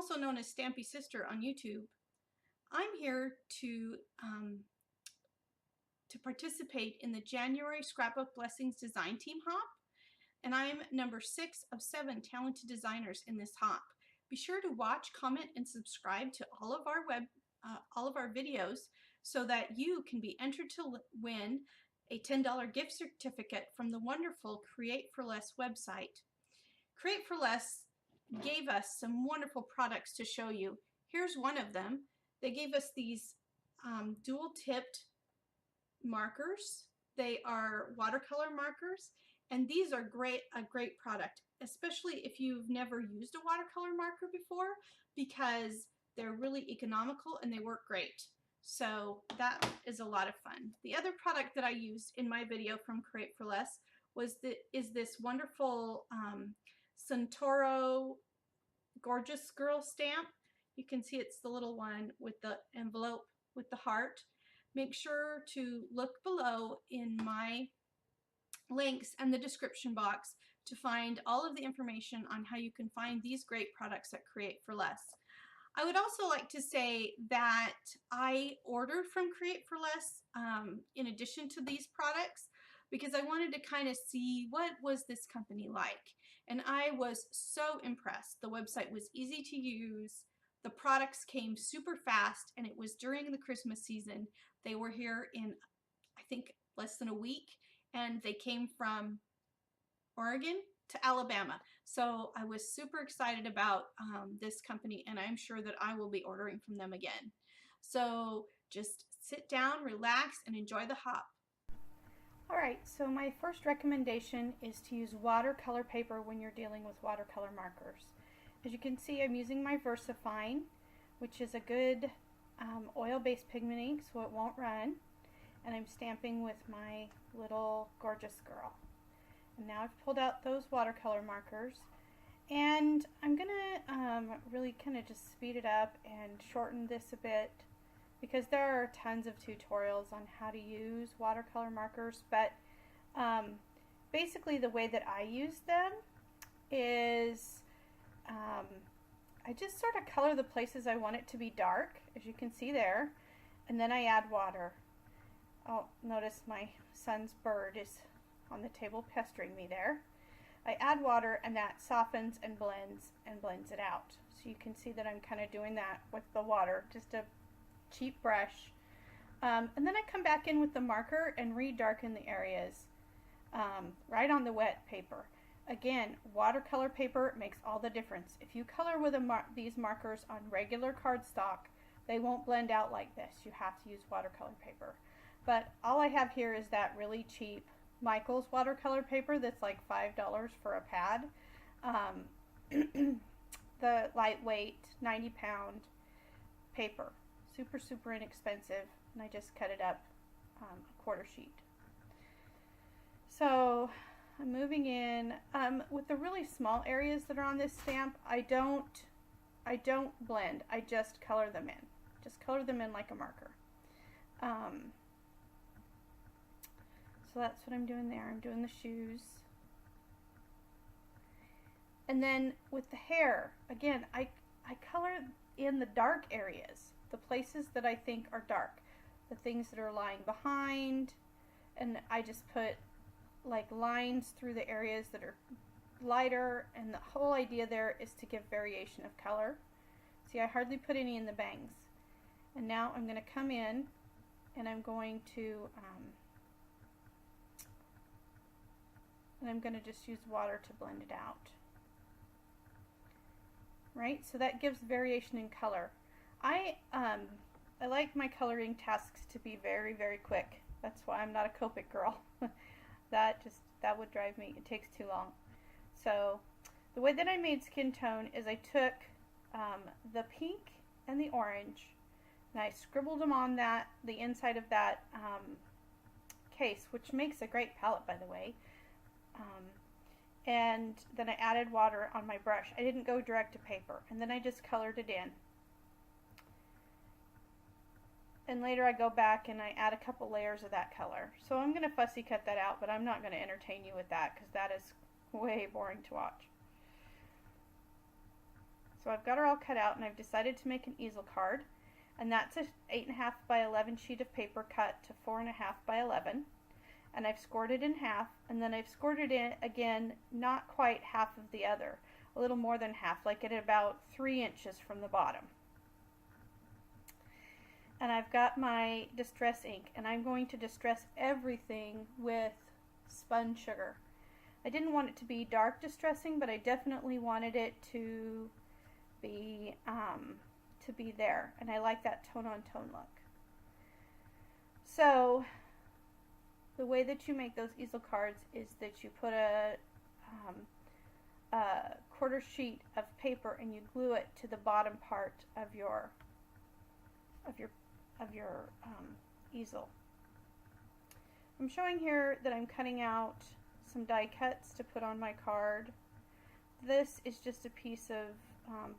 also known as Stampy Sister on YouTube. I'm here to participate in the January Scrapbook Blessings Design Team Hop, and I'm number 6 of 7 talented designers in this hop. Be sure to watch, comment, and subscribe to all of our videos so that you can be entered to win a $10 gift certificate from the wonderful Create for Less website. Create for Less gave us some wonderful products to show you. Here's one of them. They gave us these dual-tipped markers. They are watercolor markers, and these are a great product, especially if you've never used a watercolor marker before, because they're really economical and they work great. So that is a lot of fun. The other product that I used in my video from Create for Less is this wonderful Centauro Gorgeous Girl stamp. You can see it's the little one with the envelope with the heart. Make sure to look below in my links and the description box to find all of the information on how you can find these great products at Create for Less. I would also like to say that I ordered from Create for Less in addition to these products, because I wanted to kind of see what was this company like, and I was so impressed. The website was easy to use, the products came super fast, and it was during the Christmas season. They were here in, I think, less than a week, and they came from Oregon to Alabama. So I was super excited about this company, and I'm sure that I will be ordering from them again. So just sit down, relax, and enjoy the hop. Alright, so my first recommendation is to use watercolor paper when you're dealing with watercolor markers. As you can see, I'm using my VersaFine, which is a good oil-based pigment ink, so it won't run. And I'm stamping with my little Gorgeous Girl. And now I've pulled out those watercolor markers, and I'm gonna really kind of just speed it up and shorten this a bit, because there are tons of tutorials on how to use watercolor markers, but basically the way that I use them is I just sort of color the places I want it to be dark, as you can see there, and then I add water. Oh, notice my son's bird is on the table pestering me there. I add water, and that softens and blends it out. So you can see that I'm kind of doing that with the water, just a cheap brush. And then I come back in with the marker and re-darken the areas right on the wet paper. Again, watercolor paper makes all the difference. If you color with these markers on regular cardstock, they won't blend out like this. You have to use watercolor paper. But all I have here is that really cheap Michael's watercolor paper that's like $5 for a pad. The lightweight 90-pound paper. Super, super inexpensive, and I just cut it up a quarter sheet. So I'm moving in. With the really small areas that are on this stamp, I don't blend. I just color them in. Just color them in like a marker. So that's what I'm doing there. I'm doing the shoes. And then with the hair, again, I color in the dark areas, the places that I think are dark, the things that are lying behind, and I just put like lines through the areas that are lighter, and the whole idea there is to give variation of color. See, I hardly put any in the bangs. And now I'm going to come in and I'm going to just use water to blend it out. Right? So that gives variation in color. I like my coloring tasks to be very, very quick. That's why I'm not a Copic girl. that would drive me. It takes too long. So the way that I made skin tone is I took the pink and the orange, and I scribbled them on the inside of that case, which makes a great palette, by the way. And then I added water on my brush. I didn't go direct to paper, and then I just colored it in. And later I go back and I add a couple layers of that color. So I'm going to fussy cut that out, but I'm not going to entertain you with that because that is way boring to watch. So I've got her all cut out, and I've decided to make an easel card, and that's a 8.5 by 11 sheet of paper cut to 4.5 by 11, and I've scored it in half, and then I've scored it in again, not quite half of the other, a little more than half, like at about 3 inches from the bottom. And I've got my distress ink, and I'm going to distress everything with spun sugar. I didn't want it to be dark distressing, but I definitely wanted it to be there, and I like that tone on tone look. So the way that you make those easel cards is that you put a quarter sheet of paper and you glue it to the bottom part of your easel. I'm showing here that I'm cutting out some die cuts to put on my card. This is just a piece of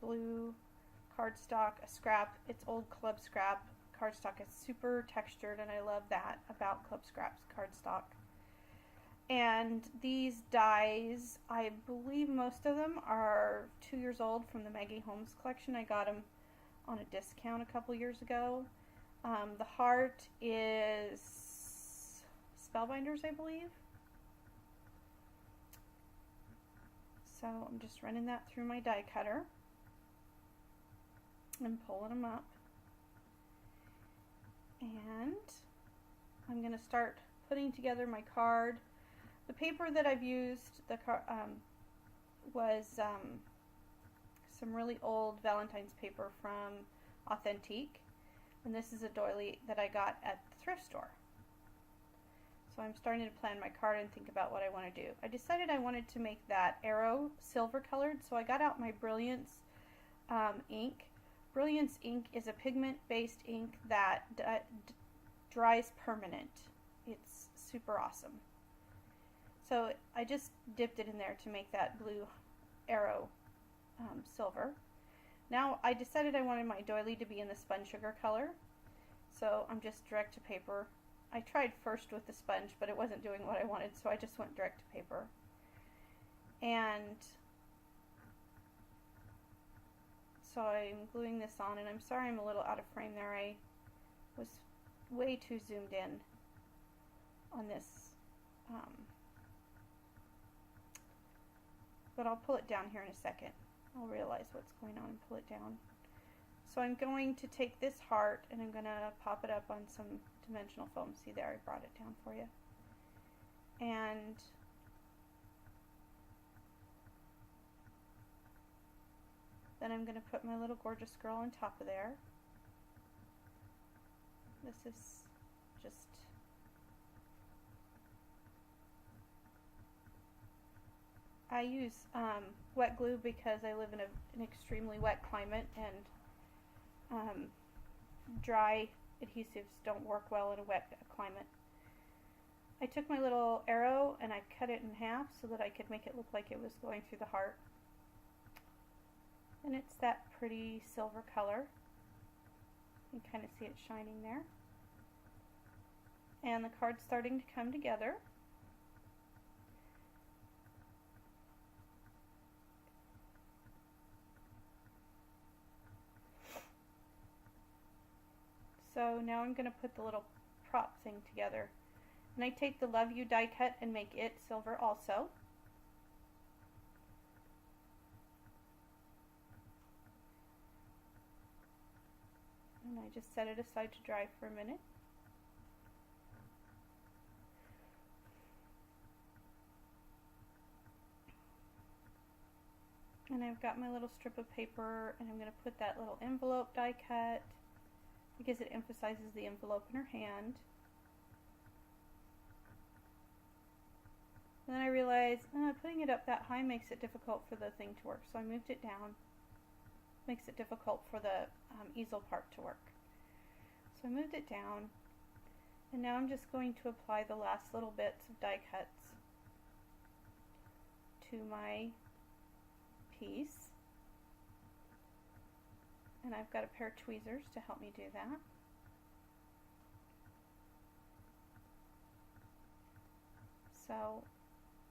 blue cardstock, a scrap. It's old Club Scrap cardstock. It's super textured, and I love that about Club Scrap's cardstock. And these dies, I believe most of them are 2 years old from the Maggie Holmes collection. I got them on a discount a couple years ago. The heart is Spellbinders, I believe. So I'm just running that through my die cutter and pulling them up. And I'm going to start putting together my card. The paper that I've used was some really old Valentine's paper from Authentique, and this is a doily that I got at the thrift store. So I'm starting to plan my card and think about what I want to do. I decided I wanted to make that arrow silver colored, so I got out my Brilliance ink. Brilliance ink is a pigment-based ink that dries permanent. It's super awesome. So I just dipped it in there to make that blue arrow silver. Now I decided I wanted my doily to be in the spun sugar color, so I'm just direct to paper. I tried first with the sponge, but it wasn't doing what I wanted, so I just went direct to paper. And so I'm gluing this on, and I'm sorry I'm a little out of frame there. I was way too zoomed in on this. But I'll pull it down here in a second. I'll realize what's going on and pull it down. So I'm going to take this heart and I'm going to pop it up on some dimensional foam. See there, I brought it down for you. And then I'm going to put my little gorgeous girl on top of there. This is just I use wet glue because I live in an extremely wet climate, and dry adhesives don't work well in a wet climate. I took my little arrow and I cut it in half so that I could make it look like it was going through the heart. And it's that pretty silver color. You can kind of see it shining there. And the card's starting to come together. So now I'm going to put the little prop thing together. And I take the Love You die cut and make it silver also. And I just set it aside to dry for a minute. And I've got my little strip of paper, and I'm going to put that little envelope die cut because it emphasizes the envelope in her hand. And then I realized putting it up that high makes it difficult for the thing to work, so I moved it down. Makes it difficult for the easel part to work. So I moved it down, and now I'm just going to apply the last little bits of die cuts to my piece. And I've got a pair of tweezers to help me do that. So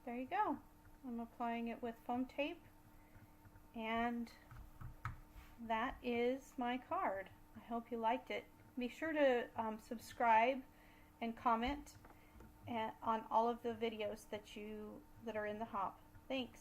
there you go. I'm applying it with foam tape and that is my card. I hope you liked it. Be sure to subscribe and comment on all of the videos that are in the hop. Thanks.